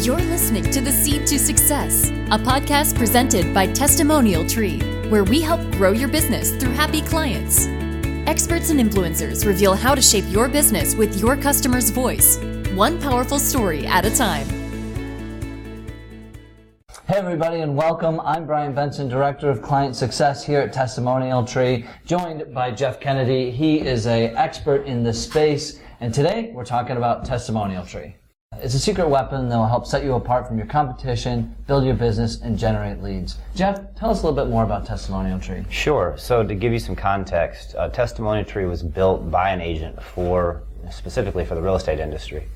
You're listening to The Seed to Success, a podcast presented by Testimonial Tree, where we help grow your business through happy clients. Experts and influencers reveal how to shape your business with your customer's voice, one powerful story at a time. Hey everybody, and welcome. I'm Brian Benson, Director of Client Success here at Testimonial Tree, joined by Jeff Kennedy. He is an expert in this space, and today we're talking about Testimonial Tree. It's a secret weapon that will help set you apart from your competition, build your business, and generate leads. Jeff, tell us a little bit more about Testimonial Tree. Sure. So to give you some context, Testimonial Tree was built by an agent specifically for the real estate industry.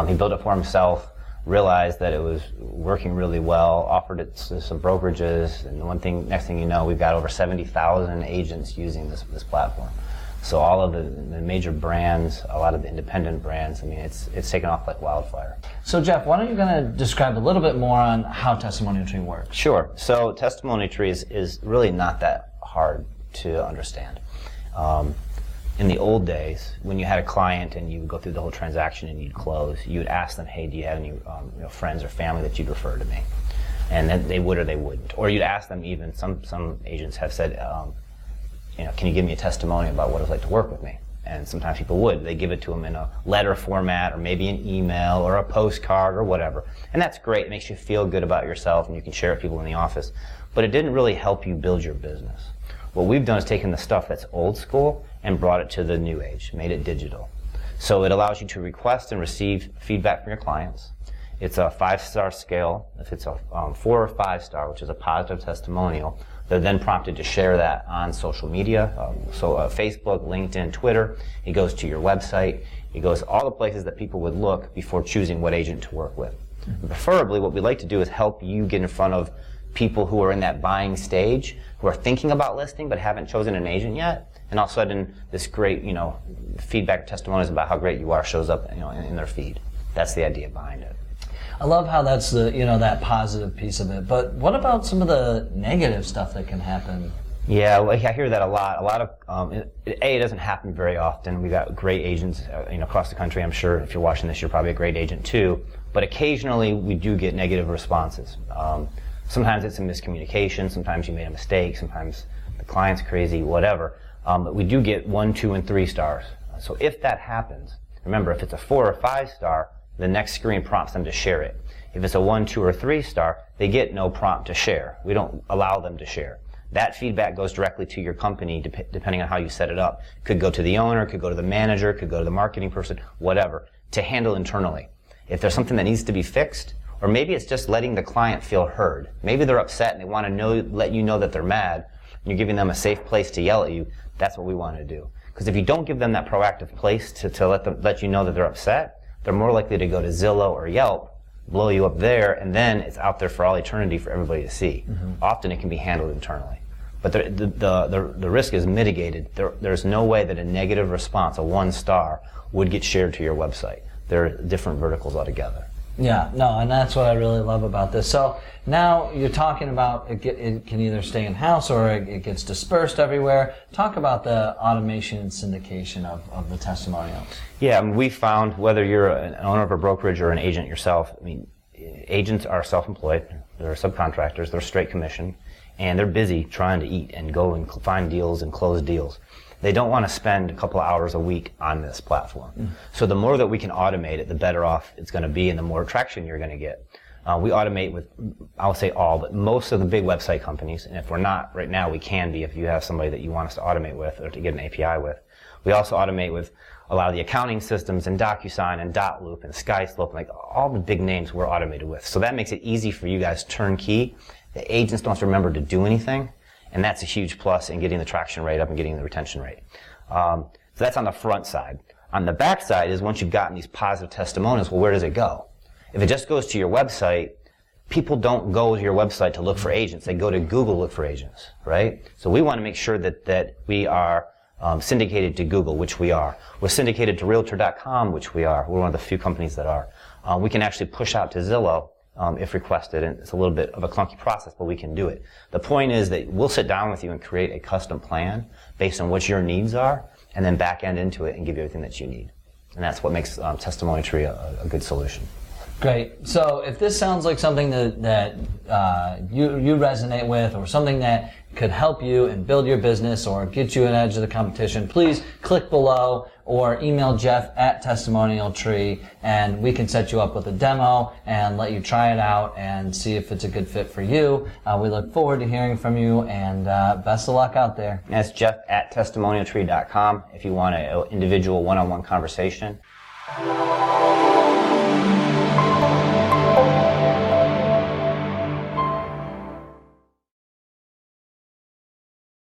He built it for himself, realized that it was working really well, offered it to some brokerages, and next thing you know, we've got over 70,000 agents using this platform. So all of the major brands, a lot of the independent brands, I mean, it's taken off like wildfire. So Jeff, why don't you kind of describe a little bit more on how Testimonial Tree works? Sure. So Testimonial Tree is really not that hard to understand. In the old days, when you had a client and you would go through the whole transaction and you'd close, you would ask them, hey, do you have any friends or family that you'd refer to me? And then they would or they wouldn't. Or you'd ask them even, some agents have said, can you give me a testimonial about what it's like to work with me? And sometimes people would. They give it to them in a letter format or maybe an email or a postcard or whatever. And that's great. It makes you feel good about yourself and you can share it with people in the office. But it didn't really help you build your business. What we've done is taken the stuff that's old school and brought it to the new age, made it digital. So it allows you to request and receive feedback from your clients. It's a 5-star scale. If it's a 4 or 5-star, which is a positive testimonial, they're then prompted to share that on social media, Facebook, LinkedIn, Twitter. It goes to your website. It goes all the places that people would look before choosing what agent to work with. Mm-hmm. Preferably, what we like to do is help you get in front of people who are in that buying stage, who are thinking about listing but haven't chosen an agent yet. And all of a sudden, this great, feedback testimonials about how great you are shows up, in their feed. That's the idea behind it. I love how that's the, that positive piece of it. But what about some of the negative stuff that can happen? Yeah, well, I hear that a lot. A lot of, it doesn't happen very often. We've got great agents, across the country. I'm sure if you're watching this, you're probably a great agent too. But occasionally we do get negative responses. Sometimes it's a miscommunication. Sometimes you made a mistake. Sometimes the client's crazy, whatever. But we do get 1, 2, and 3 stars. So if that happens, remember, if it's a 4 or 5-star, the next screen prompts them to share it. If it's a 1, 2, or 3-star, they get no prompt to share. We don't allow them to share. That feedback goes directly to your company, depending on how you set it up. Could go to the owner, could go to the manager, could go to the marketing person, whatever, to handle internally. If there's something that needs to be fixed, or maybe it's just letting the client feel heard. Maybe they're upset and they want to let you know that they're mad, and you're giving them a safe place to yell at you. That's what we want to do. Because if you don't give them that proactive place to let you know that they're upset, they're more likely to go to Zillow or Yelp, blow you up there, and then it's out there for all eternity for everybody to see. Mm-hmm. Often it can be handled internally. But the risk is mitigated. There's no way that a negative response, a 1-star, would get shared to your website. They're different verticals altogether. Yeah, no, and that's what I really love about this. So now you're talking about it can either stay in-house or it gets dispersed everywhere. Talk about the automation and syndication of the testimonials. Yeah, we found, whether you're an owner of a brokerage or an agent yourself, agents are self-employed, they're subcontractors, they're straight commission, and they're busy trying to eat and go and find deals and close deals. They don't want to spend a couple of hours a week on this platform. Mm. So the more that we can automate it, the better off it's going to be and the more traction you're going to get. We automate with, I'll say all, but most of the big website companies, and if we're not right now, we can be if you have somebody that you want us to automate with or to get an API with. We also automate with a lot of the accounting systems and DocuSign and Dotloop and SkySlope, like all the big names we're automated with. So that makes it easy for you guys, turnkey. The agents don't have to remember to do anything. And that's a huge plus in getting the traction rate up and getting the retention rate. So that's on the front side. On the back side is once you've gotten these positive testimonials, well, where does it go? If it just goes to your website, people don't go to your website to look for agents. They go to Google to look for agents, right? So we want to make sure that we are syndicated to Google, which we are. We're syndicated to Realtor.com, which we are. We're one of the few companies that are. We can actually push out to Zillow if requested, and it's a little bit of a clunky process, but we can do it. The point is that we'll sit down with you and create a custom plan based on what your needs are, and then back end into it and give you everything that you need. And that's what makes Testimonial Tree a good solution. Great. So if this sounds like something that you resonate with, or something that could help you and build your business or get you an edge of the competition, please click below or email Jeff at Testimonial Tree, and we can set you up with a demo and let you try it out and see if it's a good fit for you. We look forward to hearing from you, and best of luck out there. That's Jeff at testimonialtree.com if you want an individual one-on-one conversation.